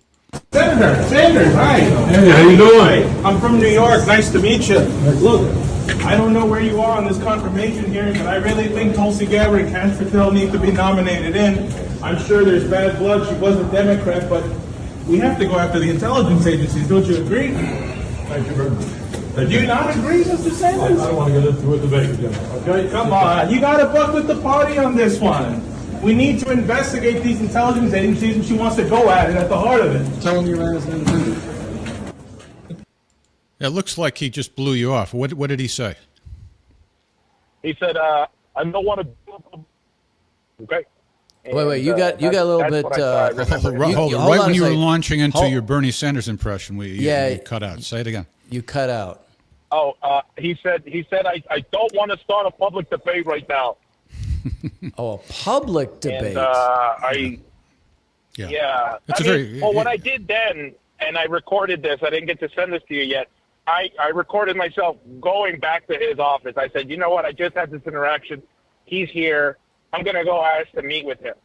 Senator Sanders, hi. Hey, how you doing? I'm from New York. Nice to meet you. Look, I don't know where you are on this confirmation hearing, but I really think Tulsi Gabbard and Kash Patel need to be nominated in. I'm sure there's bad blood. She was a Democrat, but we have to go after the intelligence agencies. Don't you agree? Thank you very much. Do you not agree, Mr. Sanders? I don't want to get into a debate, Jim. Okay, come on. You got to buck with the party on this one. We need to investigate these intelligence agencies, and she wants to go at it at the heart of it. Tell him you ran as an independent. It looks like he just blew you off. What did he say? He said, I don't want to. Okay. And, wait, you got a little bit. Hold on, right when you were launching into your Bernie Sanders impression, you cut out. Say it again. You cut out. Oh, he said, I don't want to start a public debate right now. A public debate. And, yeah. Well, what I did then, and I recorded this, I didn't get to send this to you yet. I recorded myself going back to his office. I said, you know what? I just had this interaction. He's here. I'm going to go ask to meet with him.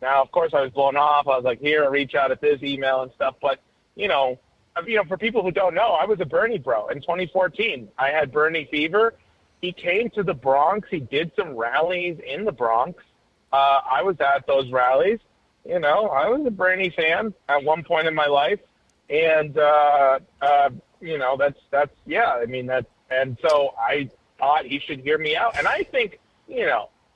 Now, of course, I was blown off. I was like, here, reach out at this email and stuff. But, for people who don't know, I was a Bernie bro in 2014. I had Bernie fever. He came to the Bronx. He did some rallies in the Bronx. I was at those rallies. I was a Bernie fan at one point in my life. And, and so I thought he should hear me out. And I think,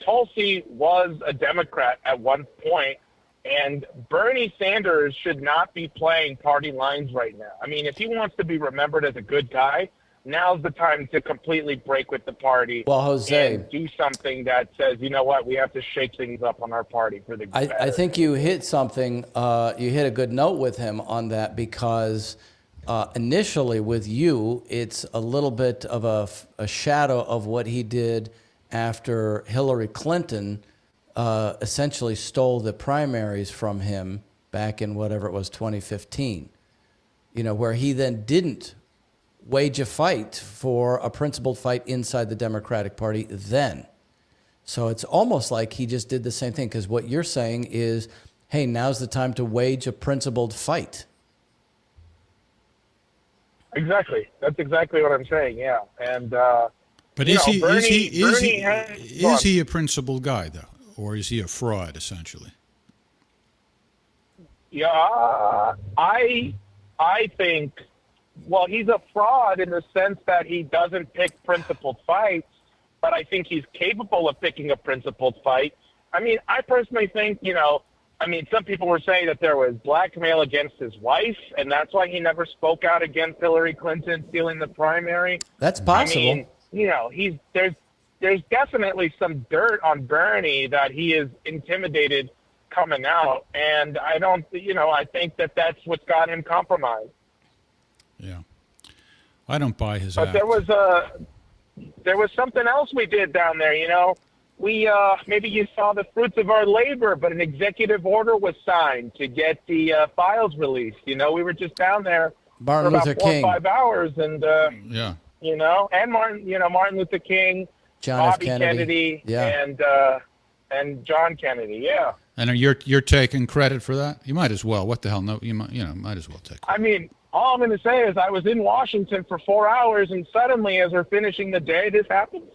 Tulsi was a Democrat at one point, and Bernie Sanders should not be playing party lines right now. I mean, if he wants to be remembered as a good guy, now's the time to completely break with the party. Well, Jose, and do something that says, you know what, we have to shake things up on our party for the better. I think you hit something. You hit a good note with him on that, because initially with you, it's a little bit of a shadow of what he did after Hillary Clinton essentially stole the primaries from him back in whatever it was, 2015. Where he then didn't wage a fight for a principled fight inside the Democratic Party then. So it's almost like he just did the same thing, because what you're saying is, hey, now's the time to wage a principled fight. Exactly. That's exactly what I'm saying, yeah. And but is he a principled guy, though? Or is he a fraud, essentially? Yeah, I think, well, he's a fraud in the sense that he doesn't pick principled fights, but I think he's capable of picking a principled fight. I mean, I personally think, some people were saying that there was blackmail against his wife, and that's why he never spoke out against Hillary Clinton stealing the primary. That's possible. I mean, there's definitely some dirt on Bernie that he is intimidated coming out, and I think that that's what's got him compromised. Yeah, I don't buy his But act. there was something else we did down there. We maybe you saw the fruits of our labor, but an executive order was signed to get the files released. We were just down there Martin for about Luther 4 King. or 5 hours, and yeah, and Martin Luther King, John F. Bobby Kennedy. Yeah. and John Kennedy. Yeah. And you're taking credit for that? You might as well. What the hell? No, might as well take credit. I mean, all I'm going to say is I was in Washington for 4 hours, and suddenly, as we're finishing the day, this happens.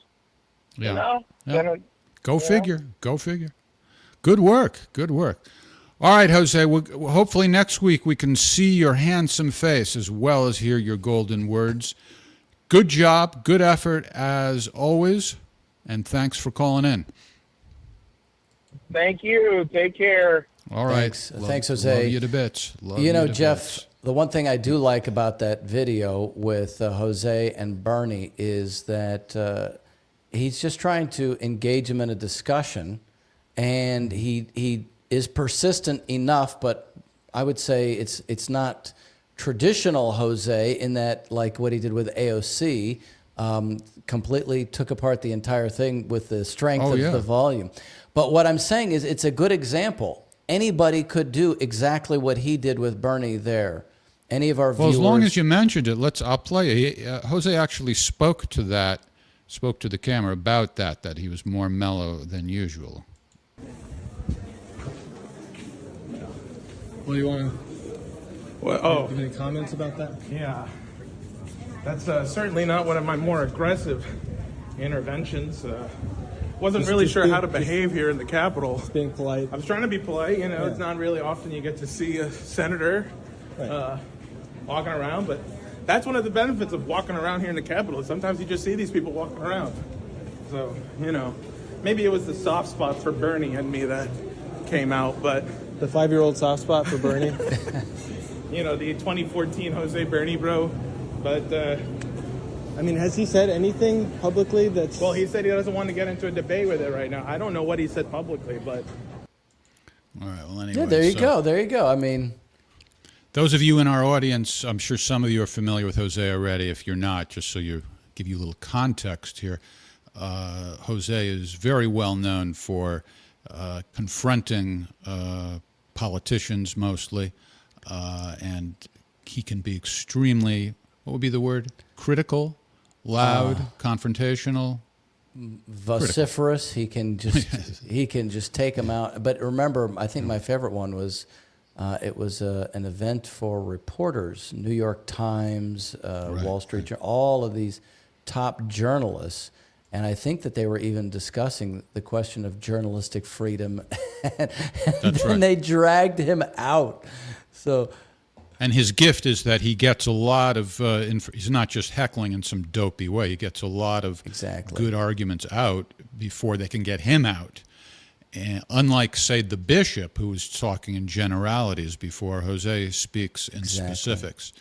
Yeah. Yeah. Go figure. Go figure. Good work. Good work. All right, Jose. Hopefully next week we can see your handsome face as well as hear your golden words. Good job. Good effort as always. And thanks for calling in. Thank you. Take care. All right. Thanks, Jose. Love you to bits. Love you to Jeff, bits. the one thing I do like about that video with Jose and Bernie is that he's just trying to engage him in a discussion, and he is persistent enough, but I would say it's not traditional Jose in that, like what he did with AOC, completely took apart the entire thing with the strength of the volume. But what I'm saying is it's a good example. Anybody could do exactly what he did with Bernie there. Any of our viewers. Well, as long as you mentioned it, I'll play it. Jose actually spoke to the camera about that he was more mellow than usual. What do you want to? What? Oh, do you have any comments about that? Yeah, that's certainly not one of my more aggressive interventions. Wasn't really sure how to behave here in the Capitol. Being polite. I was trying to be polite. It's not really often you get to see a senator walking around, but that's one of the benefits of walking around here in the Capitol. Sometimes you just see these people walking around. So, maybe it was the soft spot for Bernie and me that came out, but the 5-year-old soft spot for Bernie. The 2014 Jose Bernie bro. But has he said anything publicly that's... Well, he said he doesn't want to get into a debate with it right now. I don't know what he said publicly, but... All right, well, anyway. Yeah, there you go. There you go. Those of you in our audience, I'm sure some of you are familiar with Jose already. If you're not, just so give you a little context here, Jose is very well known for confronting politicians mostly, and he can be extremely, what would be the word? Critical, loud, confrontational, vociferous. He can just take them out. But remember, I think my favorite one was it was an event for reporters, New York Times, Wall Street Journal, all of these top journalists. And I think that they were even discussing the question of journalistic freedom. and then they dragged him out. And his gift is that he gets a lot of, he's not just heckling in some dopey way. He gets a lot of good arguments out before they can get him out. And unlike, say, the bishop, who was talking in generalities before, Jose speaks in specifics.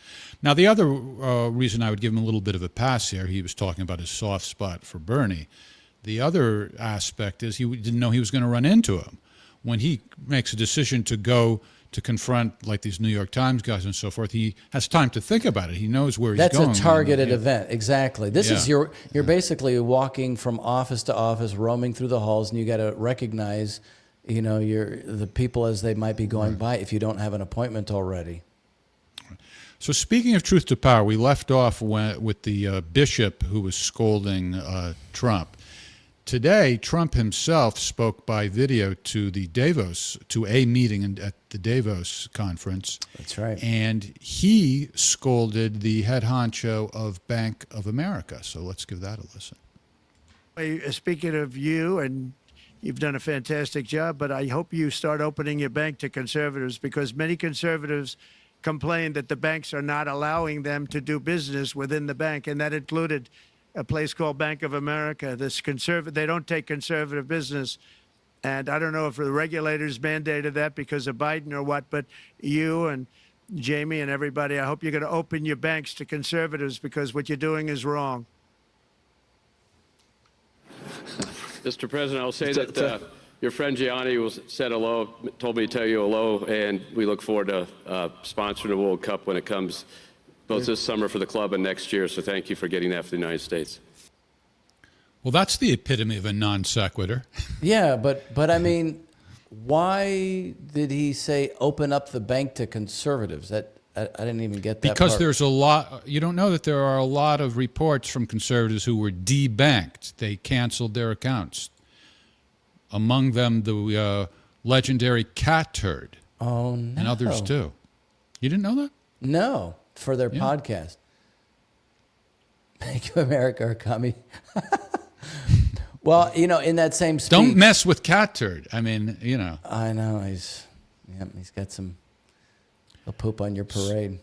Now, the other reason I would give him a little bit of a pass here, he was talking about his soft spot for Bernie. The other aspect is he didn't know he was going to run into him. When he makes a decision to go to confront like these New York Times guys and so forth, he has time to think about it. He knows where he's going. That's a targeted event, exactly. This is you're basically walking from office to office, roaming through the halls, and you got to recognize, the people as they might be going by if you don't have an appointment already. So speaking of truth to power, we left off with the bishop who was scolding Trump. Today, Trump himself spoke by video to a meeting at the Davos conference. That's right. And he scolded the head honcho of Bank of America. So let's give that a listen. Speaking of you, and you've done a fantastic job, but I hope you start opening your bank to conservatives, because many conservatives complain that the banks are not allowing them to do business within the bank, and that included a place called Bank of America. They don't take conservative business. And I don't know if the regulators mandated that because of Biden or what, but you and Jamie and everybody, I hope you're going to open your banks to conservatives, because what you're doing is wrong. Mr. President, I'll say that your friend Gianni said hello, told me to tell you hello, and we look forward to sponsoring the World Cup when it comes both this summer for the club and next year. So thank you for getting that for the United States. Well, that's the epitome of a non sequitur. Yeah, but I mean, why did he say open up the bank to conservatives? I didn't even get that Because part. there's a lot, you don't know that there are a lot of reports from conservatives who were debanked. They canceled their accounts. Among them, the legendary cat turd. Oh, no. And others too. You didn't know that? No, for their podcast. Make America a commie. Well, in that same speech. Don't mess with cat turd. I mean, I know. He's got some. He'll poop on your parade.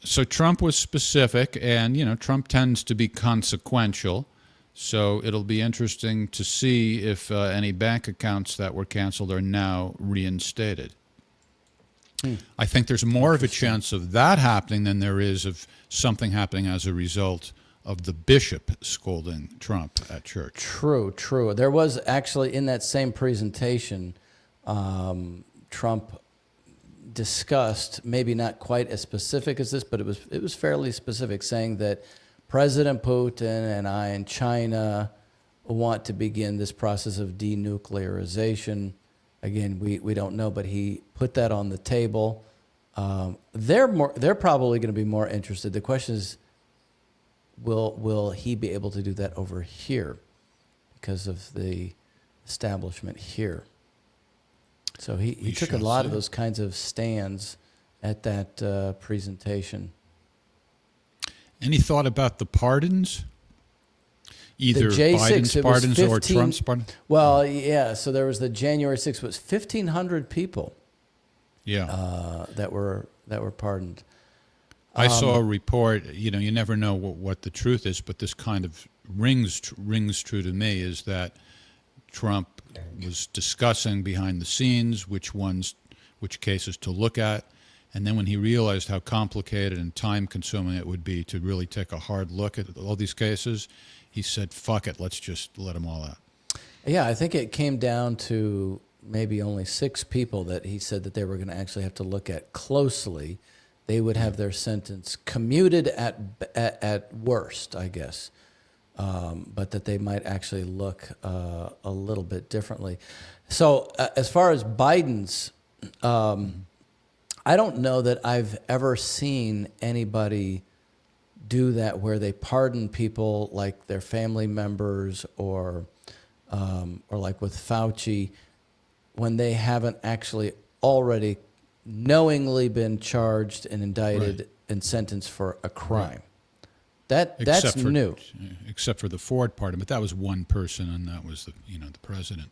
So Trump was specific, and, Trump tends to be consequential. So it'll be interesting to see if any bank accounts that were canceled are now reinstated. I think there's more of a chance of that happening than there is of something happening as a result of the bishop scolding Trump at church. True. There was actually, in that same presentation, Trump discussed, maybe not quite as specific as this, but it was fairly specific, saying that President Putin and I and China want to begin this process of denuclearization. Again, we don't know, but he put that on the table. They're probably going to be more interested. The question is, will he be able to do that over here because of the establishment here? So he took a lot of those kinds of stands at that presentation. Any thought about the pardons? Either the J6, Biden's pardons or Trump's pardons? Well, yeah. So there was the January 6th. It was 1,500 people. Yeah. That were pardoned. I saw a report. You never know what the truth is, but this kind of rings true to me, is that Trump was discussing behind the scenes which cases to look at. And then when he realized how complicated and time-consuming it would be to really take a hard look at all these cases, he said, fuck it, let's just let them all out. Yeah, I think it came down to maybe only 6 people that he said that they were going to actually have to look at closely. They would have their sentence commuted at worst, I guess, but that they might actually look a little bit differently. So as far as Biden's... I don't know that I've ever seen anybody do that where they pardon people like their family members or like with Fauci, when they haven't actually already knowingly been charged and indicted and sentenced for a crime. That's new. Except for the Ford pardon, but that was one person, and that was the president.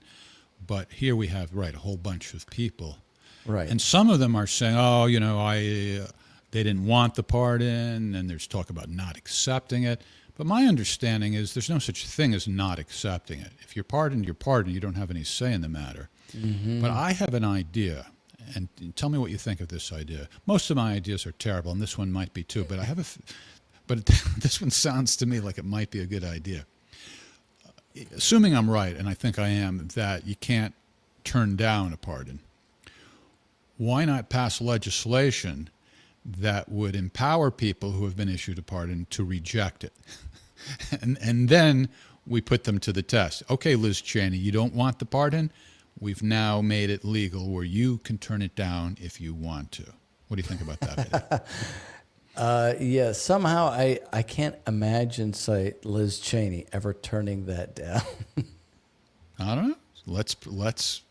But here we have a whole bunch of people. Right. And some of them are saying, they didn't want the pardon, and there's talk about not accepting it. But my understanding is there's no such thing as not accepting it. If you're pardoned, you're pardoned. You don't have any say in the matter. Mm-hmm. But I have an idea, and tell me what you think of this idea. Most of my ideas are terrible, and this one might be too. But but this one sounds to me like it might be a good idea. Assuming I'm right, and I think I am, that you can't turn down a pardon, why not pass legislation that would empower people who have been issued a pardon to reject it? and then we put them to the test. Okay, Liz Cheney, you don't want the pardon? We've now made it legal where you can turn it down if you want to. What do you think about that? Yeah, somehow I can't imagine, say, Liz Cheney ever turning that down. I don't know. Let's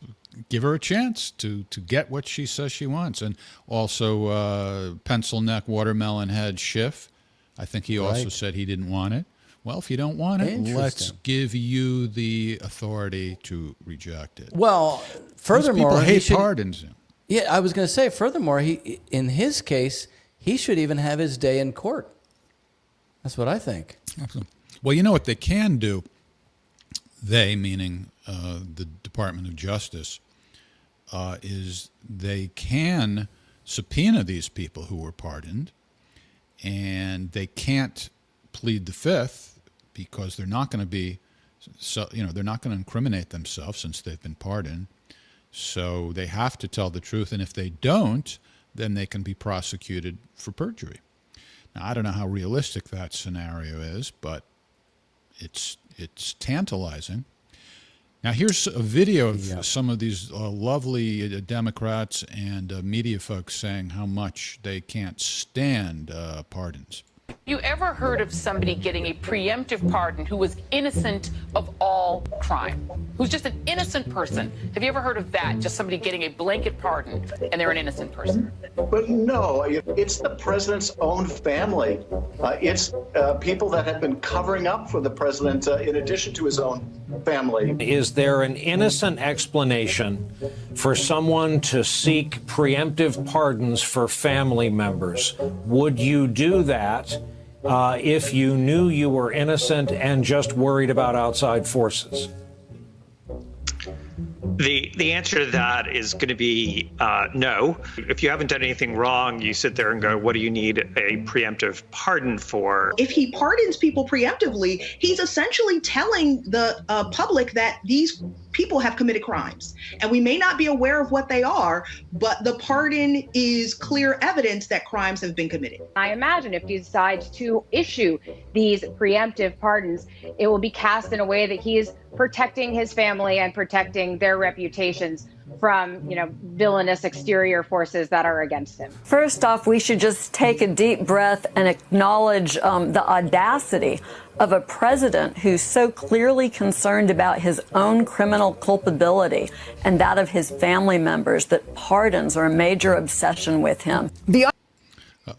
give her a chance to get what she says she wants. And also pencil neck, watermelon head Schiff. I think he also said he didn't want it. Well, if you don't want it, let's give you the authority to reject it. Well, furthermore, people hate pardons. Yeah, I was going to say, furthermore, in his case, he should even have his day in court. That's what I think. Absolutely. Well, you know what they can do? They, meaning the Department of Justice, is they can subpoena these people who were pardoned, and they can't plead the fifth because they're not going to be, they're not going to incriminate themselves since they've been pardoned. So they have to tell the truth, and if they don't, then they can be prosecuted for perjury. Now, I don't know how realistic that scenario is, but it's tantalizing. Now, here's a video of some of these lovely Democrats and media folks saying how much they can't stand pardons. You ever heard of somebody getting a preemptive pardon who was innocent of all crime? Who's just an innocent person? Have you ever heard of that? Just somebody getting a blanket pardon and they're an innocent person? But no, it's the president's own family. It's people that have been covering up for the president in addition to his own family. Is there an innocent explanation for someone to seek preemptive pardons for family members? Would you do that if you knew you were innocent and just worried about outside forces? The answer to that is going to be no. If you haven't done anything wrong, you sit there and go, what do you need a preemptive pardon for? If he pardons people preemptively, he's essentially telling the public that these people have committed crimes. And we may not be aware of what they are, but the pardon is clear evidence that crimes have been committed. I imagine if he decides to issue these preemptive pardons, it will be cast in a way that he is protecting his family and protecting their reputations from, villainous exterior forces that are against him. First off, we should just take a deep breath and acknowledge the audacity of a president who's so clearly concerned about his own criminal culpability and that of his family members that pardons are a major obsession with him.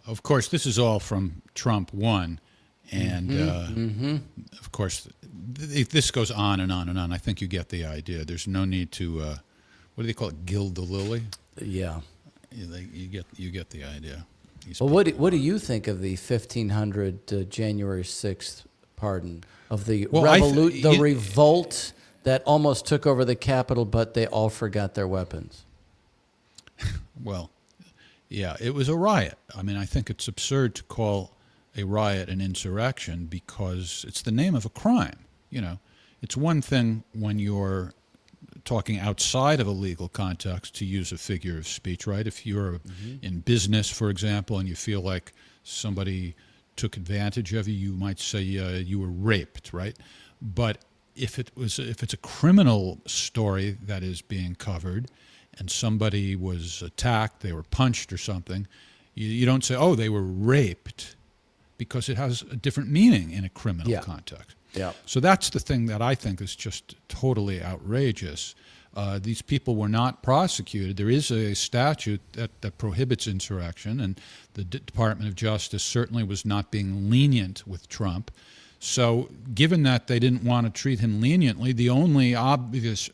Of course, this is all from Trump 1. And, of course, this goes on and on and on. I think you get the idea. There's no need to, what do they call it, gild the lily? Yeah. You get the idea. Well, what do you think of the 1500 January 6th pardon, of the revolt that almost took over the Capitol, but they all forgot their weapons? Well, yeah, it was a riot. I mean, I think it's absurd to call a riot an insurrection because it's the name of a crime. It's one thing when you're talking outside of a legal context to use a figure of speech, right? If you're in business, for example, and you feel like somebody took advantage of you, you might say you were raped, right? But if it's a criminal story that is being covered and somebody was attacked, they were punched or something, you don't say, oh, they were raped, because it has a different meaning in a criminal context. Yeah. So that's the thing that I think is just totally outrageous. These people were not prosecuted. There is a statute that prohibits insurrection, and the Department of Justice certainly was not being lenient with Trump. So given that they didn't want to treat him leniently, the only obvious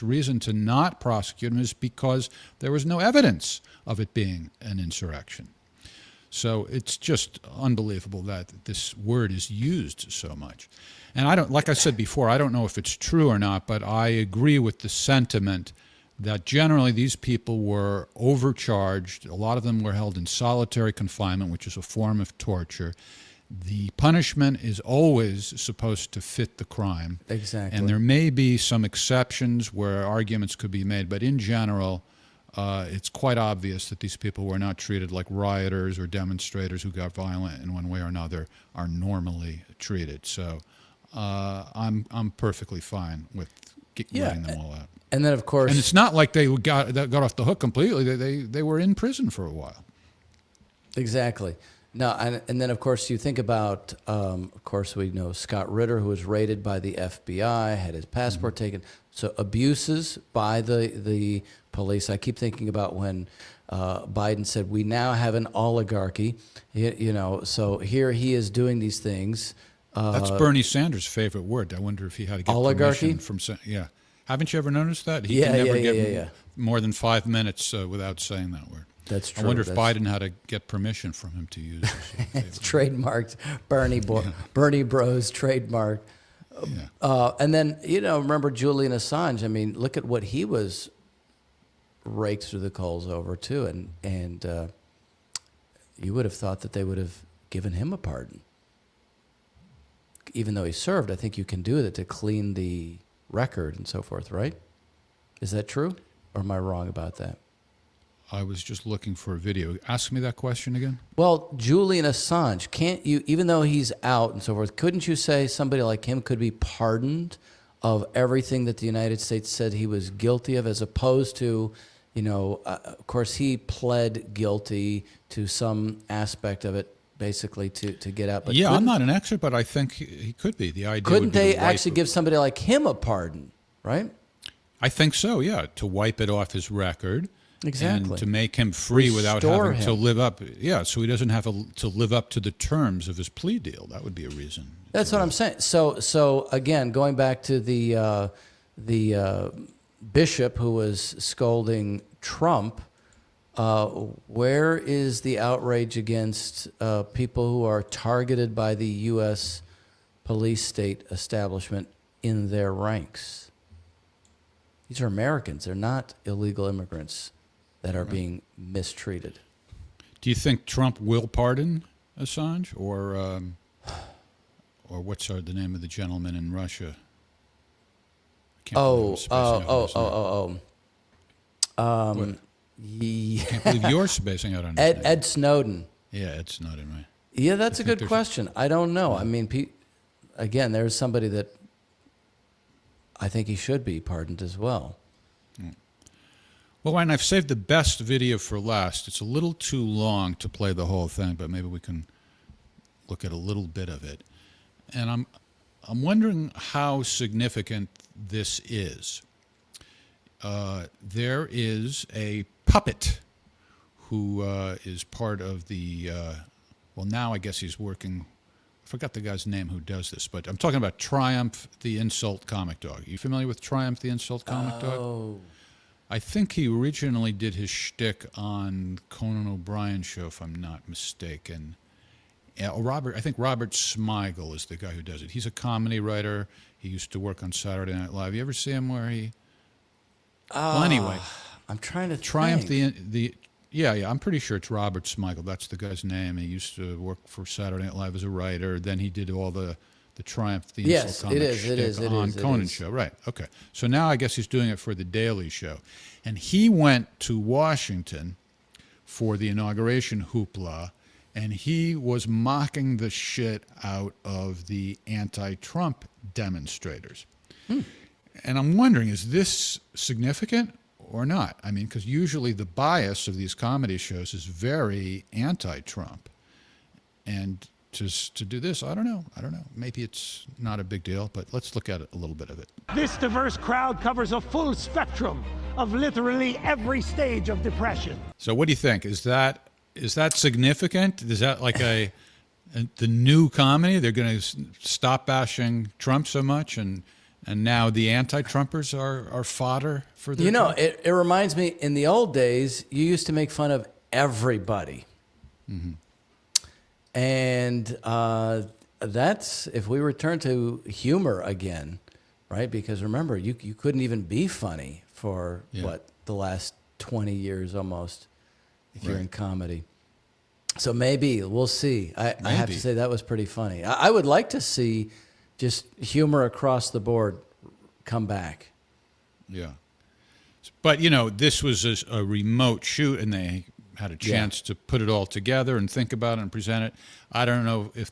reason to not prosecute him is because there was no evidence of it being an insurrection. So it's just unbelievable that this word is used so much. And I don't, like I said before, I don't know if it's true or not, but I agree with the sentiment that generally these people were overcharged. A lot of them were held in solitary confinement, which is a form of torture. The punishment is always supposed to fit the crime. Exactly. And there may be some exceptions where arguments could be made, but in general, it's quite obvious that these people were not treated like rioters or demonstrators who got violent in one way or another are normally treated. So I'm perfectly fine with letting them all out. And then, of course, and it's not like they got off the hook completely. They were in prison for a while. Exactly. No, and then of course you think about, of course we know Scott Ritter, who was raided by the FBI, had his passport taken. So abuses by the police. I keep thinking about when Biden said we now have an oligarchy. So here he is doing these things. That's Bernie Sanders' favorite word. I wonder if he had to get oligarchy permission from. Yeah, haven't you ever noticed that? He can never get more than 5 minutes without saying that word. That's true. I wonder if Biden had to get permission from him to use it. It's trademarked. Bernie Bros trademark. And then, remember Julian Assange. I mean, look at what he was raked through the coals over, too. And you would have thought that they would have given him a pardon. Even though he served, I think you can do that to clean the record and so forth, right? Is that true? Or am I wrong about that? I was just looking for a video. Ask me that question again. Well, Julian Assange, can't you, even though he's out and so forth, couldn't you say somebody like him could be pardoned of everything that the United States said he was guilty of, as opposed to, of course, he pled guilty to some aspect of it, basically to get out. But yeah, I'm not an expert, but I think he could be. The idea couldn't would be they actually give somebody like him a pardon, right? I think so. Yeah, to wipe it off his record. Exactly. And to make him free without Restore having him. to live up. Yeah, so he doesn't have to live up to the terms of his plea deal. That would be a reason. That's what I'm saying. So again, going back to the bishop who was scolding Trump, where is the outrage against people who are targeted by the U.S. police state establishment in their ranks? These are Americans. They're not illegal immigrants that are being mistreated. Do you think Trump will pardon Assange, or what's the name of the gentleman in Russia? I can't believe you're spacing out on his name. Ed Snowden. Yeah, Ed Snowden, right? Yeah, that's a good question. I don't know. I mean, again, there's somebody that I think he should be pardoned as well. Well, Ryan, I've saved the best video for last. It's a little too long to play the whole thing, but maybe we can look at a little bit of it. And I'm wondering how significant this is. There is a puppet who is part of the, well, now I guess he's working, I forgot the guy's name who does this, but I'm talking about Triumph the Insult Comic Dog. Are you familiar with Triumph the Insult Comic Dog? I think he originally did his shtick on Conan O'Brien's show, if I'm not mistaken. I think Robert Smigel is the guy who does it. He's a comedy writer. He used to work on Saturday Night Live. You ever see him where he... well, anyway. I'm trying to Triumph think. Yeah, I'm pretty sure it's Robert Smigel. That's the guy's name. He used to work for Saturday Night Live as a writer. Then he did all the Triumph the Insult Comic shtick on Conan's show. Right, okay. So now I guess he's doing it for The Daily Show. And he went to Washington for the inauguration hoopla, and he was mocking the shit out of the anti-Trump demonstrators. And I'm wondering, is this significant or not? I mean, because usually the bias of these comedy shows is very anti-Trump. And to do this, I don't know. Maybe it's not a big deal, but let's look at it, a little bit of it. This diverse crowd covers a full spectrum of literally every stage of depression. So what do you think? Is that significant? Is that like the new comedy? They're going to stop bashing Trump so much, and now the anti-Trumpers are fodder for their Trump? It reminds me, in the old days, you used to make fun of everybody. Mm-hmm. And that's if we return to humor again, right? Because remember, you couldn't even be funny for the last 20 years almost if you're in comedy. So maybe we'll see. I have to say that was pretty funny. I would like to see just humor across the board come back. Yeah. But, you know, this was a remote shoot, and they had a chance to put it all together and think about it and present it. I don't know if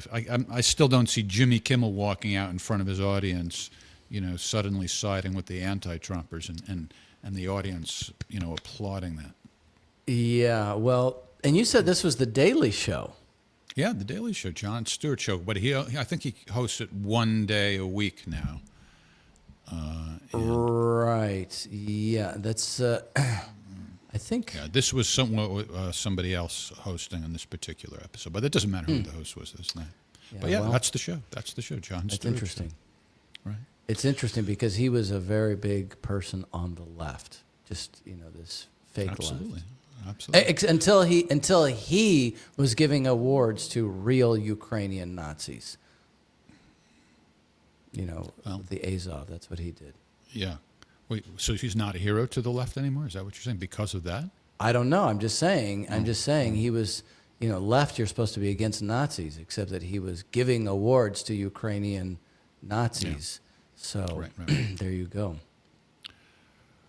I still don't see Jimmy Kimmel walking out in front of his audience, you know, suddenly siding with the anti-Trumpers and the audience, you know, applauding that. Yeah, well, and you said this was the Daily Show. Yeah, the Daily Show, Jon Stewart show. But I think he hosts it one day a week now. Right. Yeah, that's. I think. Yeah, this was somebody else hosting on this particular episode, but it doesn't matter who the host was this night. Yeah, but yeah, well, that's the show. That's the show, Jon Stewart. That's interesting. Right. It's interesting because he was a very big person on the left. Just, you know, this fake Absolutely. left. Absolutely. Until he was giving awards to real Ukrainian Nazis. You know, the Azov. That's what he did. Yeah. Wait, so he's not a hero to the left anymore? Is that what you're saying? Because of that? I don't know. I'm just saying. He was, you know, left. You're supposed to be against Nazis, except that he was giving awards to Ukrainian Nazis. Yeah. So there you go.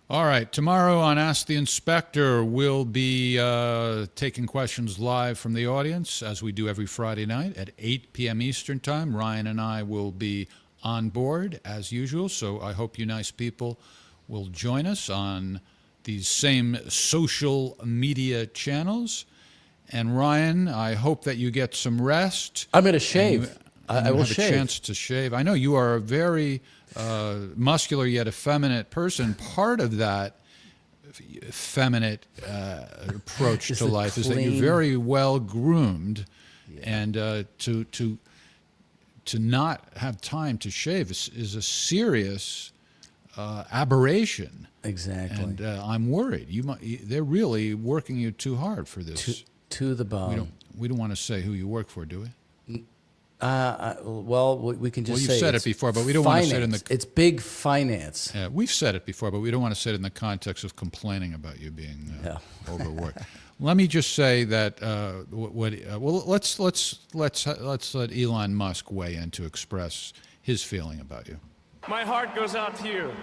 All right. Tomorrow on Ask the Inspector, we'll be taking questions live from the audience, as we do every Friday night at 8 p.m. Eastern Time. Ryan and I will be on board, as usual. So I hope you nice people will join us on these same social media channels. And Ryan, I hope that you get some rest. I'm going to shave. I will have shave. A chance to shave. I know you are a very muscular yet effeminate person. Part of that effeminate approach to life is that you're very well groomed, and to not have time to shave is a serious aberration. Exactly. And I'm worried. They're really working you too hard for this. To the bone. We don't want to say who you work for, do we? Well, we can just say. Well, you've said it before, but we don't want to say it in the. It's big finance. Yeah, we've said it before, but we don't want to say it in the context of complaining about you being overworked. Let me just say that. Well, let's let Elon Musk weigh in to express his feeling about you. My heart goes out to you.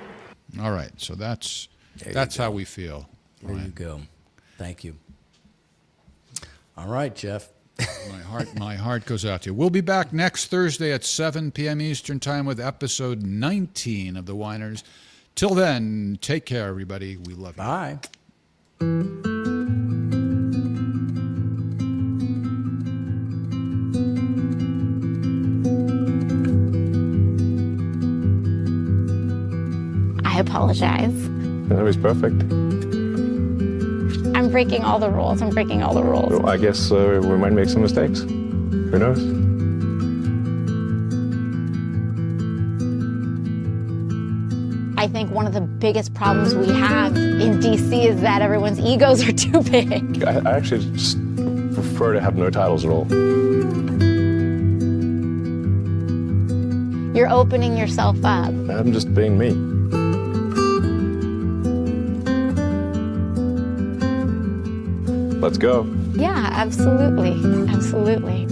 All right, so that's how we feel. There you go. Thank you. All right, Jeff. My heart goes out to you. We'll be back next Thursday at 7 p.m. Eastern Time with episode 19 of The Whiners. Till then, take care, everybody. We love you. Bye. I apologize. That was perfect. I'm breaking all the rules. Well, I guess we might make some mistakes. Who knows? I think one of the biggest problems we have in DC is that everyone's egos are too big. I actually just prefer to have no titles at all. You're opening yourself up. I'm just being me. Let's go. Yeah, absolutely. Absolutely.